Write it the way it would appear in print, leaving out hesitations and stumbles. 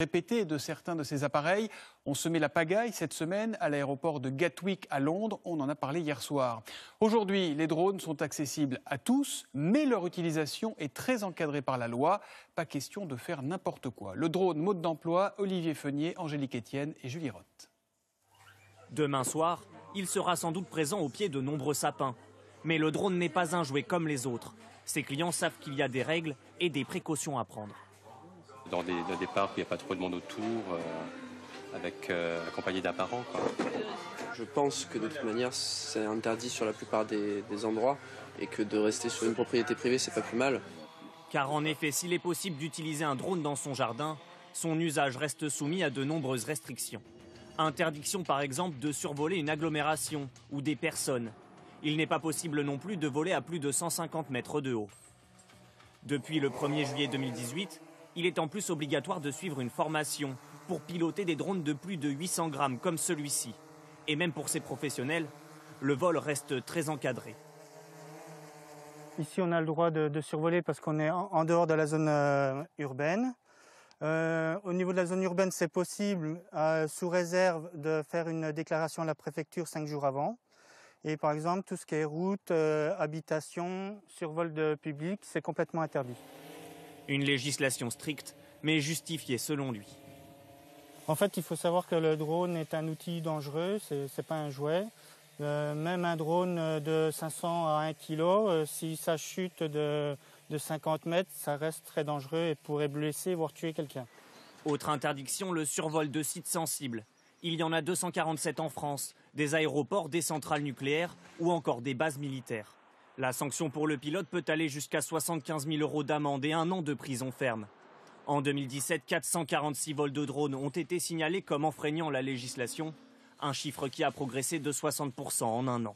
Répété de certains de ces appareils ont semé la pagaille cette semaine à l'aéroport de Gatwick à Londres. On en a parlé hier soir. Aujourd'hui, les drones sont accessibles à tous, mais leur utilisation est très encadrée par la loi. Pas question de faire n'importe quoi. Le drone mode d'emploi, Olivier Feunier, Angélique Etienne et Julie Roth. Demain soir, il sera sans doute présent au pied de nombreux sapins. Mais le drone n'est pas un jouet comme les autres. Ses clients savent qu'il y a des règles et des précautions à prendre. Dans des parcs où il n'y a pas trop de monde autour, accompagné d'un parent. Je pense que de toute manière, c'est interdit sur la plupart des endroits et que de rester sur une propriété privée, c'est pas plus mal. Car en effet, s'il est possible d'utiliser un drone dans son jardin, son usage reste soumis à de nombreuses restrictions. Interdiction par exemple de survoler une agglomération ou des personnes. Il n'est pas possible non plus de voler à plus de 150 mètres de haut. Depuis le 1er juillet 2018, il est en plus obligatoire de suivre une formation pour piloter des drones de plus de 800 grammes comme celui-ci. Et même pour ces professionnels, le vol reste très encadré. Ici, on a le droit de survoler parce qu'on est en dehors de la zone urbaine. Au niveau de la zone urbaine, c'est possible, sous réserve de faire une déclaration à la préfecture 5 jours avant. Et par exemple, tout ce qui est route, habitation, survol de public, c'est complètement interdit. Une législation stricte, mais justifiée selon lui. En fait, il faut savoir que le drone est un outil dangereux, c'est pas un jouet. Même un drone de 500 à 1 kg, si ça chute de 50 mètres, ça reste très dangereux et pourrait blesser, voire tuer quelqu'un. Autre interdiction, le survol de sites sensibles. Il y en a 247 en France, des aéroports, des centrales nucléaires ou encore des bases militaires. La sanction pour le pilote peut aller jusqu'à 75 000 € d'amende et 1 an de prison ferme. En 2017, 446 vols de drones ont été signalés comme enfreignant la législation, un chiffre qui a progressé de 60% en 1 an.